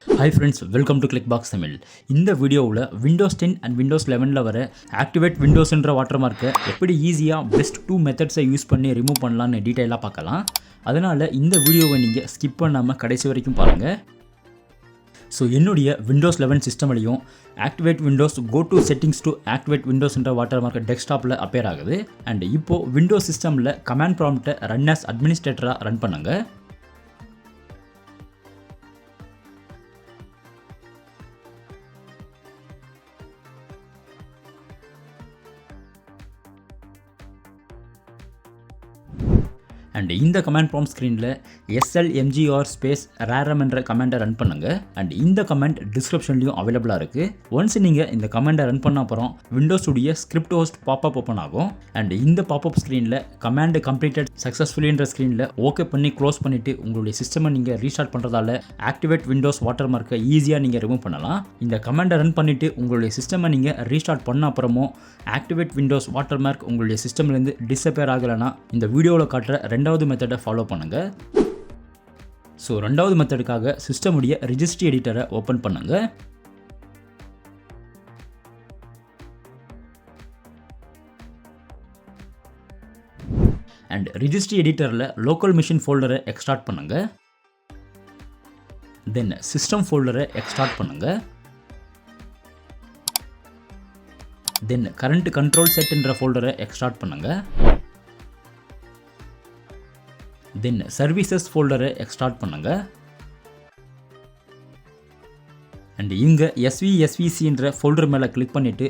Hi friends, welcome to Clickbox Tamil. இந்த வீடியோவில் Windows 10 and Windows 11ல வர Activate Windows என்ற வாட்டர்மார்க்கை எப்படி ஈஸியாக பெஸ்ட் 2 மெத்தட்ஸை யூஸ் பண்ணி ரிமூவ் பண்ணலான்னு டீட்டெயிலாக பார்க்கலாம். அதனால் இந்த வீடியோவை நீங்கள் ஸ்கிப் பண்ணாமல் கடைசி வரைக்கும் பாருங்கள். ஸோ என்னுடைய Windows 11 சிஸ்டம்லையும் Activate Windows Go to Settings to Activate Windows என்ற வாட்டர்மார்க் டெஸ்க்டாப்பில் அப்பேர் ஆகுது. அண்ட் இப்போது Windows சிஸ்டமில் கமாண்ட் ப்ராம்ப்டை ரன் ஆஸ் அட்மினிஸ்ட்ரேட்டராக ரன் பண்ணுங்க. அண்ட் இந்த கமாண்ட் ப்ராம்ப்ட் ஸ்க்ரீனில் slmgr ஸ்பேஸ் raram என்ற கமெண்டை ரன் பண்ணுங்க. அண்ட் இந்த கமெண்ட் டிஸ்கிரிப்ஷன்லையும் அவைலபிளாக இருக்குது. ஒன்ஸ் நீங்கள் இந்த கமெண்டை ரன் பண்ண அப்புறம் விண்டோஸுடைய ஸ்கிரிப்ட் ஹோஸ்ட் பாப்அப் ஓப்பன் ஆகும். அண்ட் இந்த பாப்அப் ஸ்க்ரீனில் கமாண்ட் கம்ப்ளீட்டட் சக்ஸஸ்ஃபுல்லின்ற ஸ்க்ரீனில் ஓகே பண்ணி க்ளோஸ் பண்ணிவிட்டு உங்களுடைய சிஸ்டமை நீங்கள் ரீஸ்டார்ட் பண்ணுறதால ஆக்டிவேட் விண்டோஸ் வாட்டர்மார்க்கை ஈஸியாக நீங்கள் ரிமூவ் பண்ணலாம். இந்த கமெண்டை ரன் பண்ணிவிட்டு உங்களுடைய சிஸ்டமை நீங்கள் ரீஸ்டார்ட் பண்ண அப்புறமும் ஆக்டிவேட் விண்டோஸ் வாட்டர்மார்க் உங்களுடைய சிஸ்டம்லேருந்து டிஸப்பியர் ஆகலைன்னா இந்த வீடியோவில் காட்டுற ரெண்டாவது மெத்தடை ஃபாலோ பண்ணுங்க. ஸோ ரெண்டாவது மெத்தடுக்காக சிஸ்டமுடைய ரெஜிஸ்ட்ரி எடிட்டரை ஓப்பன் பண்ணுங்க. அண்ட் ரெஜிஸ்ட்ரி எடிட்டரில் லோக்கல் மிஷின் ஃபோல்டரை எக்ஸ்ட்ராக்ட் பண்ணுங்க. தென் சிஸ்டம் ஃபோல்டரை எக்ஸ்ட்ராக்ட் பண்ணுங்க. தென் கரண்ட் கண்ட்ரோல் செட் என்ற ஃபோல்டரை எக்ஸ்ட்ராக்ட் பண்ணுங்க. தென் சர்வீசஸ் ஃபோல்டரை எக்ஸ்ட்ராக்ட் பண்ணுங்க. அண்ட் இங்கே svsvcன்ற ஃபோல்டர் மேலே கிளிக் பண்ணிவிட்டு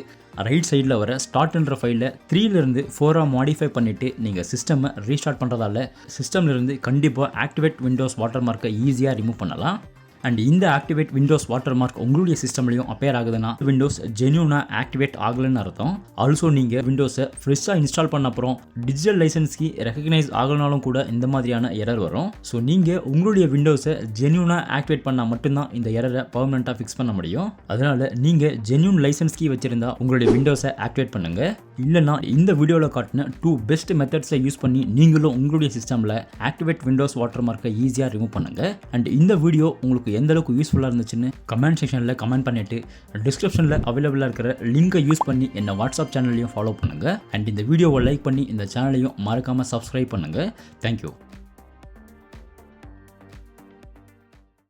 ரைட் சைடில் வர ஸ்டார்ட்ன்ற ஃபைலை 3லேருந்து 4 மாடிஃபை பண்ணிவிட்டு நீங்கள் சிஸ்டமை ரீஸ்டார்ட் பண்ணுறதால சிஸ்டம்லேருந்து கண்டிப்பாக ஆக்டிவேட் விண்டோஸ் வாட்டர்மார்க்கை ஈஸியாக ரிமூவ் பண்ணலாம். அண்ட் இந்த ஆக்டிவேட் விண்டோஸ் வாட்டர்மார்க் உங்களுடைய சிஸ்டம்லையும் அப்பேர் ஆகுதுன்னா விண்டோஸ் ஜென்யூனாக ஆக்டிவேட் ஆகலைன்னு அர்த்தம். ஆல்சோ நீங்கள் விண்டோஸை ஃப்ரெஷ்ஷாக இன்ஸ்டால் பண்ண அப்புறம் டிஜிட்டல் லைசன்ஸ்க்கு ரெகக்னைஸ் ஆகலனாலும் கூட இந்த மாதிரியான எரர் வரும். ஸோ நீங்கள் உங்களுடைய விண்டோஸை ஜென்யூனாக ஆக்டிவேட் பண்ணால் மட்டும்தான் இந்த எரரை பர்மனெண்ட்டாக ஃபிக்ஸ் பண்ண முடியும். அதனால் நீங்கள் ஜென்யூன் லைசன்ஸ் கீ வச்சுருந்தா உங்களுடைய விண்டோஸை ஆக்டிவேட் பண்ணுங்கள். இல்லைனா இந்த வீடியோவில் காட்டின 2 பெஸ்ட் மெத்தட்ஸை யூஸ் பண்ணி நீங்களும் உங்களுடைய சிஸ்டமில் ஆக்டிவேட் விண்டோஸ் வாட்டர்மார்க்கை ஈஸியாக ரிமூவ் பண்ணுங்கள். அண்ட் இந்த வீடியோ உங்களுக்கு எந்த அளவுக்கு யூஸ்ஃபுல்லாக இருந்துச்சுன்னு கமெண்ட் செக்ஷனில் கமெண்ட் பண்ணிவிட்டு டிஸ்கிரிப்ஷனில் அவைலபிளாக இருக்கிற லிங்கை யூஸ் பண்ணி என்ன வாட்ஸ்அப் சேனலையும் ஃபாலோ பண்ணுங்கள். அண்ட் இந்த வீடியோவை லைக் பண்ணி இந்த சேனலையும் மறக்காமல் சப்ஸ்கிரைப் பண்ணுங்கள். தேங்க்யூ.